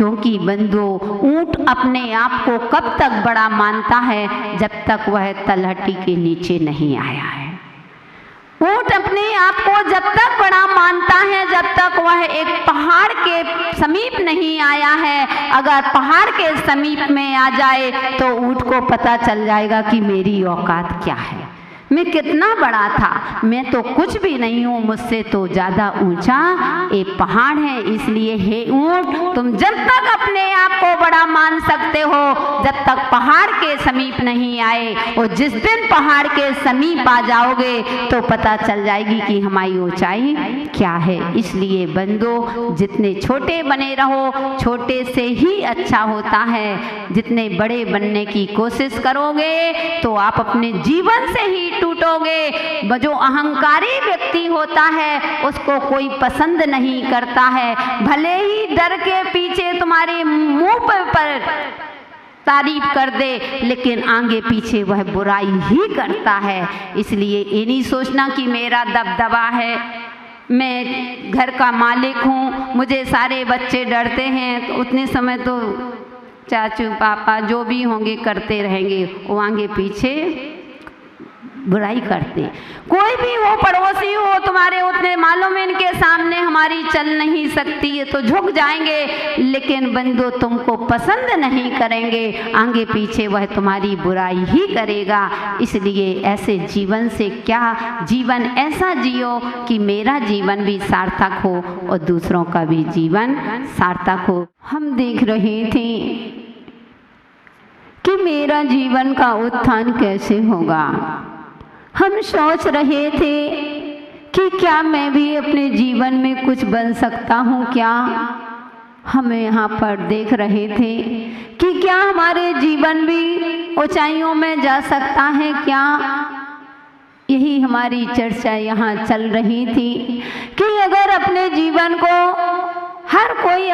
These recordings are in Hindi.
क्योंकि बंदो ऊंट अपने आप को कब तक बड़ा मानता है जब तक वह तलहटी के नीचे नहीं आया है। ऊंट अपने आप को जब तक बड़ा मानता है जब तक वह एक पहाड़ के समीप नहीं आया है। अगर पहाड़ के समीप में आ जाए तो ऊंट को पता चल जाएगा कि मेरी औकात क्या है, मैं कितना बड़ा था, मैं तो कुछ भी नहीं हूँ, मुझसे तो ज़्यादा ऊंचा एक पहाड़ है। इसलिए हे ऊंट, तुम जब तक अपने आप को बड़ा मान सकते हो जब तक पहाड़ के समीप नहीं आए, और जिस दिन पहाड़ के समीप आ जाओगे तो पता चल जाएगी कि हमारी ऊंचाई क्या है। इसलिए बंदो, जितने छोटे बने रहो, छोटे से ही अच्छा होता है। जितने बड़े बनने की कोशिश करोगे तो आप अपने जीवन से ही टूटोगे। जो अहंकारी व्यक्ति होता है उसको कोई पसंद नहीं करता है, भले ही डर के पीछे तुम्हारे मुंह पर तारीफ कर दे, लेकिन आगे पीछे वह बुराई ही करता है। इसलिए ये नहीं सोचना कि मेरा दबदबा है, मैं घर का मालिक हूँ, मुझे सारे बच्चे डरते हैं, तो उतने समय तो चाचू पापा जो भी होंगे करते रहेंगे, वो आगे पीछे बुराई करते। कोई भी हो, पड़ोसी हो तुम्हारे, उतने मालूम इनके सामने हमारी चल नहीं सकती है तो झुक जाएंगे, लेकिन बंदो तुमको पसंद नहीं करेंगे, आगे पीछे वह तुम्हारी बुराई ही करेगा। इसलिए ऐसे जीवन से क्या, जीवन ऐसा जियो कि मेरा जीवन भी सार्थक हो और दूसरों का भी जीवन सार्थक हो। हम देख रहे थे कि मेरा जीवन का उत्थान कैसे होगा। हम सोच रहे थे कि क्या मैं भी अपने जीवन में कुछ बन सकता हूँ क्या। हम यहाँ पर देख रहे थे कि क्या हमारे जीवन भी ऊंचाइयों में जा सकता है क्या। यही हमारी चर्चा यहाँ चल रही थी कि अगर अपने जीवन को हर कोई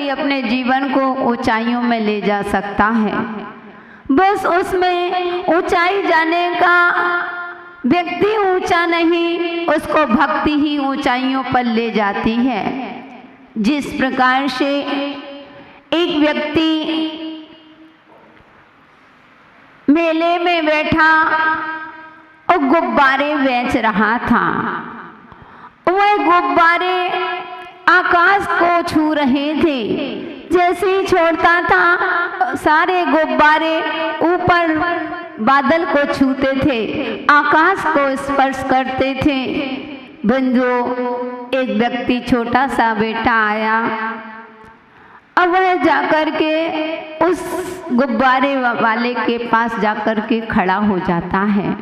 अपने जीवन को ऊंचाइयों में ले जा सकता है, बस उसमें ऊंचाई जाने का व्यक्ति ऊंचा नहीं, उसको भक्ति ही ऊंचाइयों पर ले जाती है। जिस प्रकार से एक व्यक्ति मेले में बैठा और गुब्बारे बेच रहा था, वह गुब्बारे आकाश को छू रहे थे, जैसे ही छोड़ता था सारे गुब्बारे ऊपर बादल को छूते थे, आकाश को स्पर्श करते थे। बंधुओं, एक व्यक्ति छोटा सा बेटा आया, अब वह जाकर के उस गुब्बारे वाले के पास जाकर के खड़ा हो जाता है।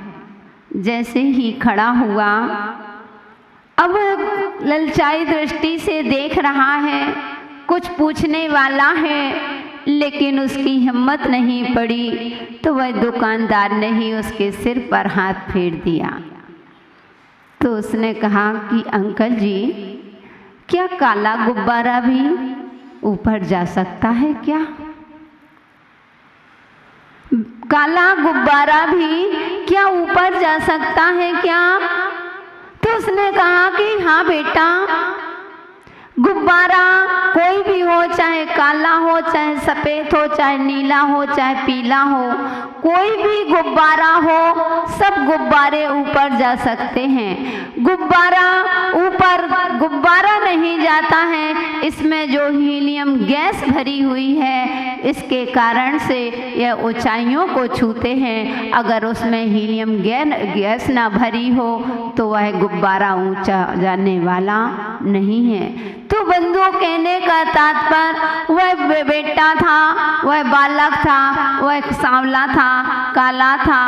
जैसे ही खड़ा हुआ, अब ललचाई दृष्टि से देख रहा है, कुछ पूछने वाला है, लेकिन उसकी हिम्मत नहीं पड़ी, तो वह दुकानदार ने ही उसके सिर पर हाथ फेर दिया। तो उसने कहा कि अंकल जी, क्या काला गुब्बारा भी ऊपर जा सकता है क्या? काला गुब्बारा भी क्या ऊपर जा सकता है क्या? तो उसने कहा कि हाँ बेटा, गुब्बारा कोई भी हो, चाहे काला हो, चाहे सफ़ेद हो, चाहे नीला हो, चाहे पीला हो, कोई भी गुब्बारा हो, सब गुब्बारे ऊपर जा सकते हैं। गुब्बारा नहीं जाता है, इसमें जो हीलियम गैस भरी हुई है, इसके कारण से यह ऊंचाइयों को छूते हैं। अगर उसमें हीलियम गैस ना भरी हो तो वह गुब्बारा ऊंचा जाने वाला नहीं है। तो बंधुओं, कहने का तात्पर्य, वह बेटा था, वह बालक था, वह सांवला था, काला था,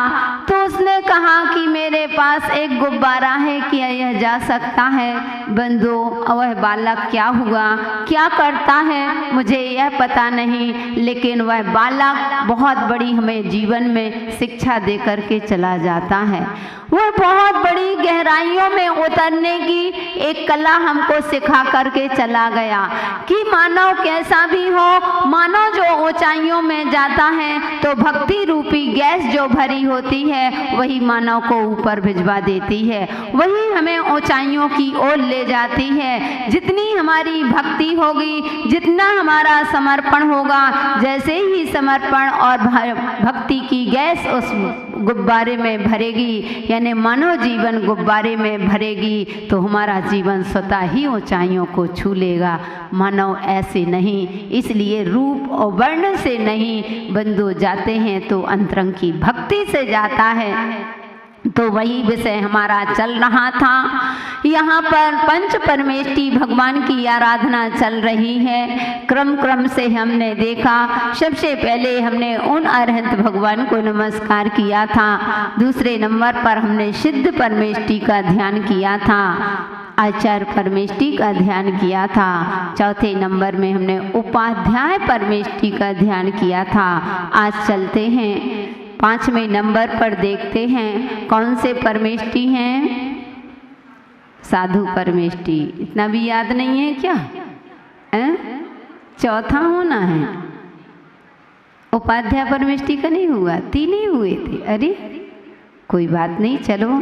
तो उसने कहा कि मेरे पास एक गुब्बारा है, क्या यह जा सकता है? बंधुओं, वह बालक क्या हुआ, क्या करता है, मुझे यह पता नहीं, लेकिन वह बालक बहुत बड़ी हमें जीवन में शिक्षा दे करके चला जाता है। वह बहुत बड़ी गहराइयों में उतरने की एक कला हमको सिखा करके चला गया कि मानव कैसा भी हो, मानव जो ऊंचाइयों में जाता है तो भक्ति रूपी गैस जो भरी होती है वही मानव को ऊपर भिजवा देती है, वही हमें ऊंचाइयों की ओर ले जाती है। जितनी हमारी भक्ति होगी, जितना हमारा समर्पण होगा, जैसे ही समर्पण और भक्ति की गैस उस गुब्बारे में भरेगी, यानी मानव जीवन गुब्बारे में भरेगी, तो हमारा जीवन स्वतः ही ऊंचाइयों को छू लेगा। मानव ऐसे नहीं, इसलिए रूप और वर्ण से नहीं, बंधु जाते हैं तो अंतरंग की भक्ति से जाता है। तो वही विषय हमारा चल रहा था। यहाँ पर पंच परमेष्टि भगवान की आराधना चल रही है। क्रम से हमने देखा, सबसे पहले हमने उन अरहंत भगवान को नमस्कार किया था। दूसरे नंबर पर हमने सिद्ध परमेष्टि का ध्यान किया था, आचार्य परमेष्टि का ध्यान किया था। चौथे नंबर में हमने उपाध्याय परमेष्टि का ध्यान किया था। आज चलते हैं 5वें नंबर पर, देखते हैं कौन से परमेष्टि हैं। साधु परमेष्टि, इतना भी याद नहीं है क्या? चौथा होना है। उपाध्याय परमेष्टि का नहीं हुआ, 3 ही हुए थे। अरे कोई बात नहीं, चलो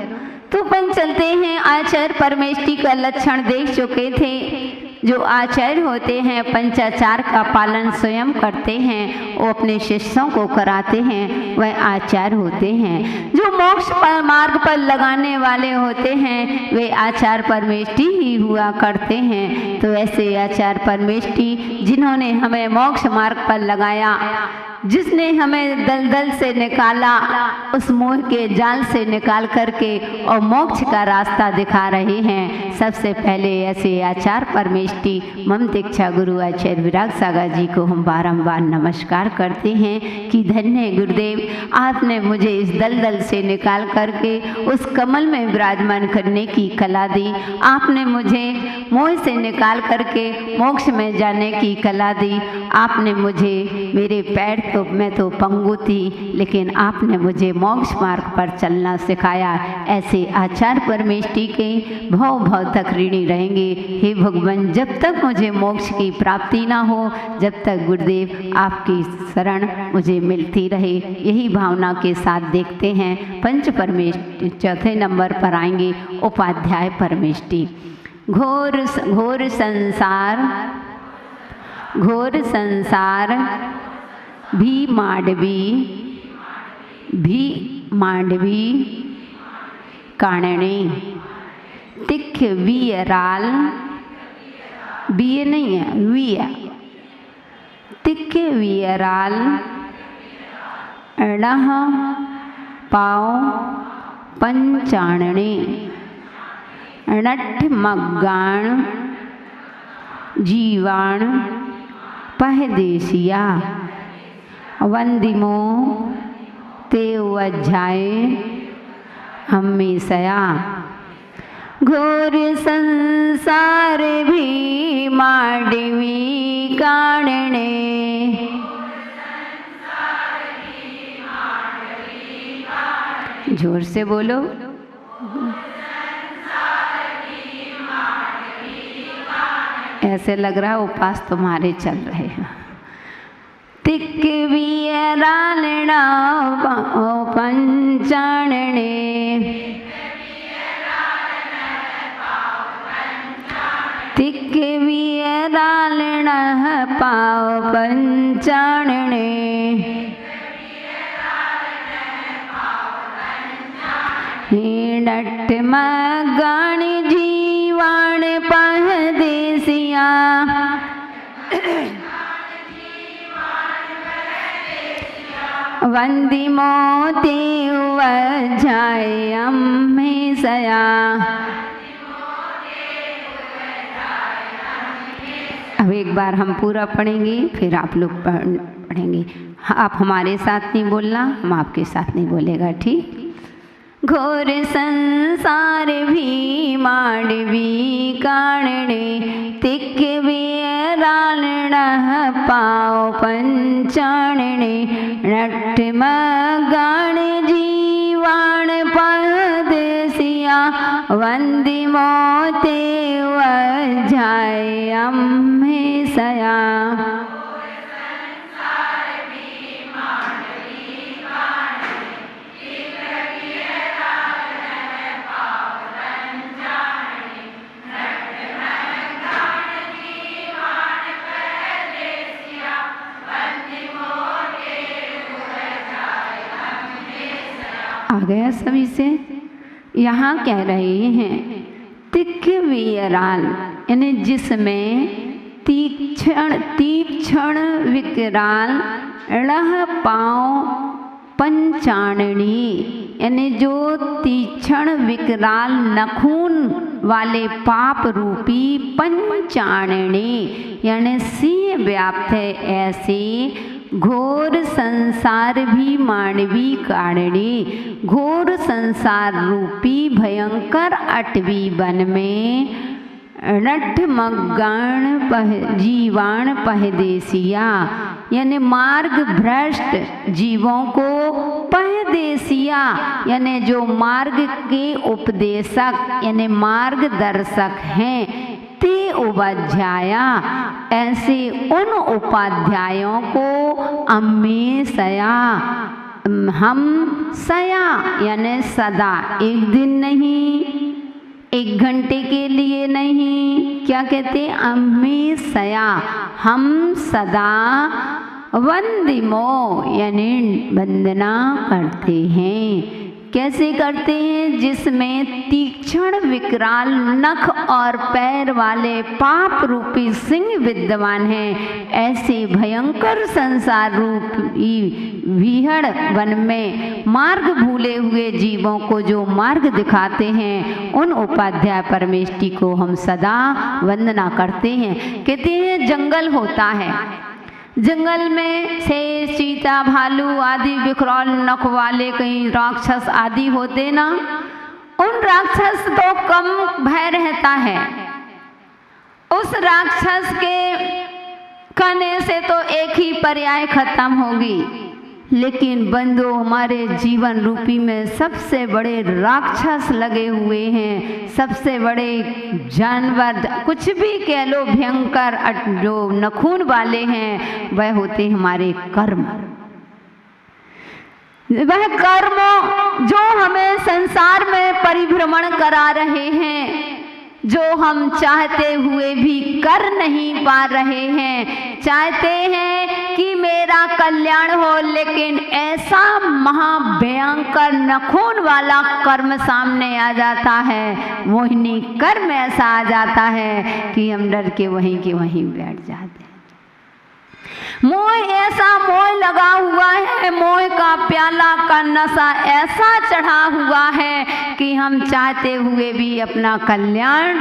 तो अपन चलते हैं। आचार्य परमेष्टि का लक्षण देख चुके थे। जो आचार्य होते हैं पंचाचार का पालन स्वयं करते हैं, वो अपने शिष्यों को कराते हैं, वह आचार्य होते हैं। जो मोक्ष पर मार्ग पर लगाने वाले होते हैं, वे आचार्य परमेष्टि ही हुआ करते हैं। तो ऐसे आचार्य परमेष्टि जिन्होंने हमें मोक्ष मार्ग पर लगाया, जिसने हमें दलदल से निकाला, उस मोह के जाल से निकाल करके और मोक्ष का रास्ता दिखा रहे हैं। सबसे पहले ऐसे आचार्य परमेष्टि मम दीक्षा गुरु आचार्य विराग सागर जी को हम बारंबार नमस्कार करते हैं कि धन्य गुरुदेव, आपने मुझे इस दलदल से निकाल करके उस कमल में विराजमान करने की कला दी। आपने मुझे मोह से निकाल करके मोक्ष में जाने की कला दी। आपने मुझे, मेरे पैर तो मैं तो पंगु थी, लेकिन आपने मुझे मोक्ष मार्ग पर चलना सिखाया। ऐसे आचार्य परमेष्टि के भव तक ऋणी रहेंगे। हे भगवान, जब तक मुझे मोक्ष की प्राप्ति ना हो, जब तक गुरुदेव आपकी शरण मुझे मिलती रहे, यही भावना के साथ देखते हैं पंच परमेष्टि। चौथे नंबर पर आएंगे उपाध्याय परमेष्टि। घोर संसार भी मांडवी कानने तिख वियराल, बिये नहीं है, विया, तिख वियराल अड़ह पाओ पंचाणने नठ मग्गाण जीवाण पहदेसिया वंदिमो ते वज्जाए हमेशया। घोर संसार भी मांडवी कानने, जोर से बोलो। ऐसे लग रहा है उपास तुम्हारे चल रहे हैं। तिक वियरालना पंचाणने, तिक वियरालना पाव पंचाणने, नट मगाण जीवाण पहदेसिया, वंदिमो ते वज्जाए हमेशया। अब एक बार हम पूरा पढ़ेंगे, फिर आप लोग पढ़ेंगे। आप हमारे साथ नहीं बोलना, हम आपके साथ नहीं बोलेगा, ठीक? घोर संसार भी मांडवी कानने, तिक वियरालण पाओ पंचाणने, नठ मगाण जीवाण पहदेसिया, वंदिमो ते वज्जाए हमेशया। आ गया सभी से। यहाँ कह रहे हैं तिख विराल, यानी जिसमें तीक्ष्ण विकराल ड़ह पाँव पंचाणनी, यानी जो तीक्ष्ण विकराल नखून वाले पाप रूपी पंचाणनी यानी सिंह व्याप्त है, ऐसे घोर संसार भी मानवी कारणि, घोर संसार रूपी भयंकर अटवी वन में नठ मग्गाण जीवाण पहदेसिया, यानी मार्ग भ्रष्ट जीवों को पहदेसिया, यानी जो मार्ग के उपदेशक यानी मार्गदर्शक हैं, ते उपाध्याया, ऐसे उन उपाध्यायों को अम्मे सया, हम सया यानी सदा, एक दिन नहीं, एक घंटे के लिए नहीं, क्या कहते अम्मे सया, हम सदा वंदिमो यानी वंदना करते हैं। कैसे करते हैं? जिसमें तीक्ष्ण विकराल नख और पैर वाले पाप रूपी सिंह विद्यमान हैं, ऐसे भयंकर संसार रूपी विहड़ वन में मार्ग भूले हुए जीवों को जो मार्ग दिखाते हैं, उन उपाध्याय परमेष्टि को हम सदा वंदना करते हैं। कहते हैं जंगल होता है, जंगल में शेर चीता भालू आदि विकराल नख वाले कई राक्षस आदि होते ना, उन राक्षस तो कम भय रहता है, उस राक्षस के खाने से तो एक ही पर्याय खत्म होगी। लेकिन बंधु हमारे जीवन रूपी में सबसे बड़े राक्षस लगे हुए हैं, सबसे बड़े जानवर कुछ भी कह लो भयंकर जो नखून वाले हैं, वह होते हमारे कर्म। वह कर्म जो हमें संसार में परिभ्रमण करा रहे हैं, जो हम चाहते हुए भी कर नहीं पा रहे हैं। चाहते हैं कि मेरा कल्याण हो, लेकिन ऐसा महाभयंकर नखून वाला कर्म सामने आ जाता है, मोहिनी कर्म ऐसा आ जाता है कि हम डर के वहीं बैठ जाते हैं। मोह ऐसा मोह लगा हुआ है, मोह का प्याला का नशा ऐसा चढ़ा हुआ है कि हम चाहते हुए भी अपना कल्याण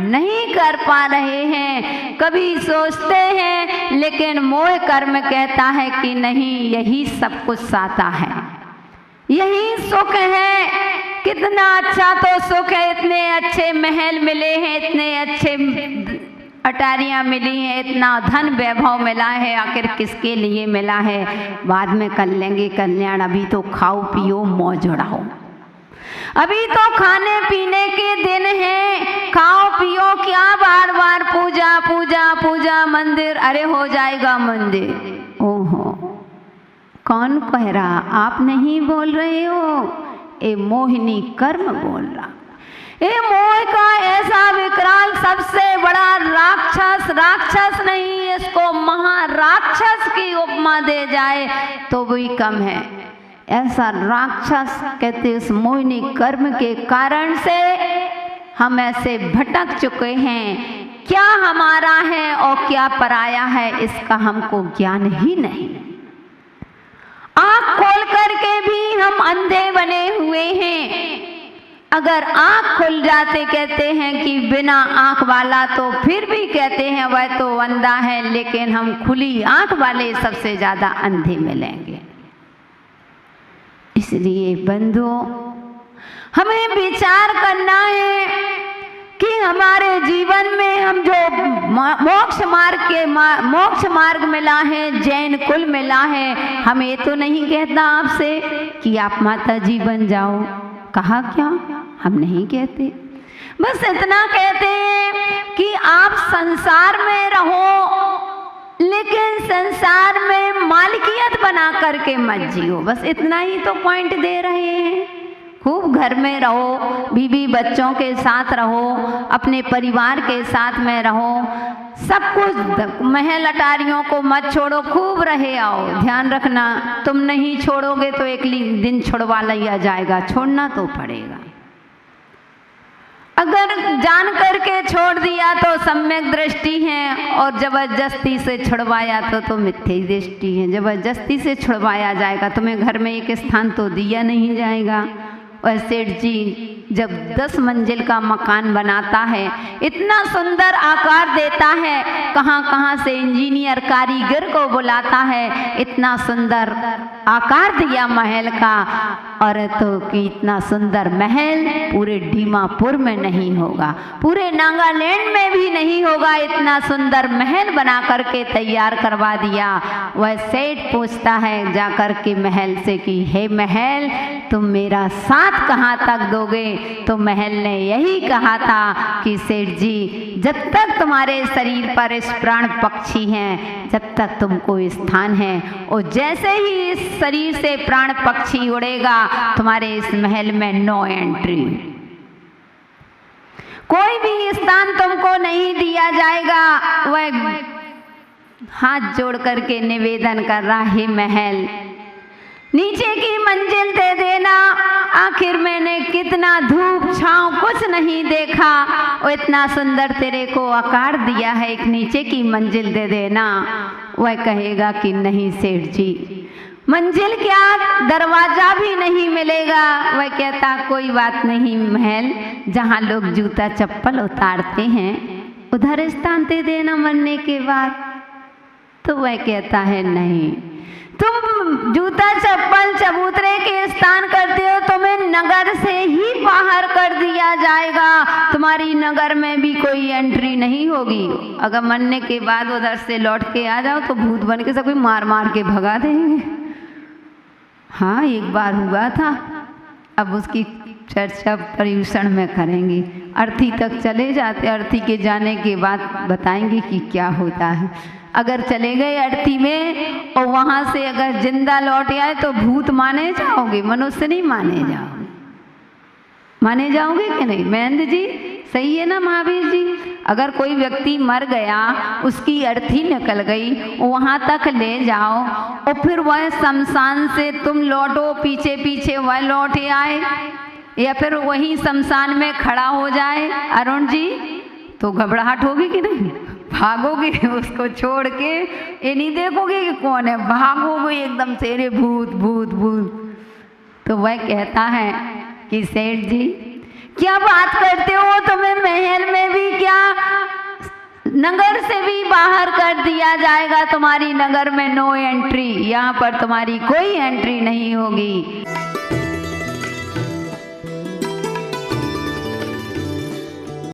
नहीं कर पा रहे हैं। कभी सोचते हैं, लेकिन मोह कर्म कहता है कि नहीं, यही सब कुछ साता है, यही सुख है। कितना अच्छा तो सुख है, इतने अच्छे महल मिले हैं, इतने अच्छे अटारियाँ मिली हैं, इतना धन वैभव मिला है, आखिर किसके लिए मिला है? बाद में कर लेंगे कल्याण, अभी तो खाओ पियो मौज उड़ाओ, अभी तो खाने पीने के दिन हैं, खाओ पियो, क्या बार बार पूजा पूजा पूजा मंदिर, अरे हो जाएगा मंदिर। ओहो, कौन कह रहा? आप नहीं बोल रहे हो, ये मोहिनी कर्म बोल रहा। ये मोह का ऐसा विकराल सबसे बड़ा राक्षस, राक्षस नहीं, इसको महाराक्षस की उपमा दे जाए तो भी कम है। ऐसा राक्षस कहते इस मोहिनी कर्म के कारण से हम ऐसे भटक चुके हैं, क्या हमारा है और क्या पराया है इसका हमको ज्ञान ही नहीं। आँख खोल करके भी हम अंधे बने हुए हैं। अगर आँख खुल जाते कहते हैं कि बिना आँख वाला, तो फिर भी कहते हैं वह तो अंधा है, लेकिन हम खुली आँख वाले सबसे ज्यादा अंधे मिलेंगे। इसलिए बंधु, हमें विचार करना है कि हमारे जीवन में हम जो मोक्ष मार्ग मिला है, जैन कुल मिला है, हम ये तो नहीं कहता आपसे कि आप माता जी बन जाओ, कहा क्या? हम नहीं कहते, बस इतना कहते हैं कि आप संसार में रहो, लेकिन संसार में मालिकियत बना करके मत जियो, बस इतना ही तो पॉइंट दे रहे हैं। खूब घर में रहो, बीवी बच्चों के साथ रहो, अपने परिवार के साथ में रहो, सब कुछ महल अटारियों को मत छोड़ो, खूब रहे आओ। ध्यान रखना, तुम नहीं छोड़ोगे तो एक दिन छुड़वा लिया जाएगा, छोड़ना तो पड़ेगा। अगर जान करके छोड़ दिया तो सम्यक दृष्टि है, और जबरदस्ती से छुड़वाया तो मिथ्या दृष्टि है। जबरदस्ती से छुड़वाया जाएगा, तुम्हें घर में एक स्थान तो दिया नहीं जाएगा। और सेठ जी जब 10 मंजिल का मकान बनाता है, इतना सुंदर आकार देता है, कहाँ कहाँ से इंजीनियर कारीगर को बुलाता है, इतना सुंदर आकार दिया महल का, और तो कि इतना सुंदर महल पूरे दीमापुर में नहीं होगा, पूरे नागालैंड में भी नहीं होगा। इतना सुंदर महल बना करके तैयार करवा दिया। वह सेठ पूछता है जा कर के महल से कि हे महल, तुम मेरा साथ कहाँ तक दोगे? तो महल ने यही कहा था कि सेठ जी, जब तक तुम्हारे शरीर पर इस प्राण पक्षी हैं, जब तक तुमको स्थान है, और जैसे ही इस शरीर से प्राण पक्षी उड़ेगा, तुम्हारे इस महल में नो एंट्री, कोई भी स्थान तुमको नहीं दिया जाएगा। वह हाथ जोड़ करके निवेदन कर रहा, हे महल, नीचे की मंजिल दे देना। आखिर मैंने कितना धूप छांव कुछ नहीं देखा, और इतना सुंदर तेरे को आकार दिया है, एक नीचे की मंजिल दे देना। वह कहेगा कि नहीं सेठ जी, मंजिल क्या, दरवाजा भी नहीं मिलेगा। वह कहता कोई बात नहीं महल, जहाँ लोग जूता चप्पल उतारते हैं उधर स्थान दे देना मरने के बाद। तो वह कहता है नहीं, तुम जूता चप्पल चबूतरे के स्थान करते हो, तुम्हें नगर से ही बाहर कर दिया जाएगा, तुम्हारी नगर में भी कोई एंट्री नहीं होगी। अगर मरने के बाद उधर से लौट के आ जाओ तो भूत बन के सब कोई मार मार के भगा देंगे। हाँ, एक बार हुआ था, अब उसकी चर्चा पर्यूषण में करेंगे। अर्थी तक चले जाते, अर्थी के जाने के बाद बताएंगे कि क्या होता है। अगर चले गए अर्थी में और वहाँ से अगर जिंदा लौट आए तो भूत माने जाओगे, मनुष्य नहीं माने जाओगे। माने जाओगे कि नहीं महेंद्र जी? सही है ना महावीर जी? अगर कोई व्यक्ति मर गया, उसकी अर्थी निकल गई, वहाँ तक ले जाओ और फिर वह शमशान से तुम लौटो, पीछे पीछे वह लौट आए, या फिर वही शमशान में खड़ा हो जाए अरुण जी, तो घबराहट होगी कि नहीं? भागोगे उसको छोड़ के, ये नहीं देखोगे कि कौन है, भागोगे एकदम से, अरे भूत भूत भूत। तो वह कहता है कि सेठ जी क्या बात करते हो, तुम्हें महल में भी क्या नगर से भी बाहर कर दिया जाएगा, तुम्हारी नगर में नो एंट्री, यहाँ पर तुम्हारी कोई एंट्री नहीं होगी।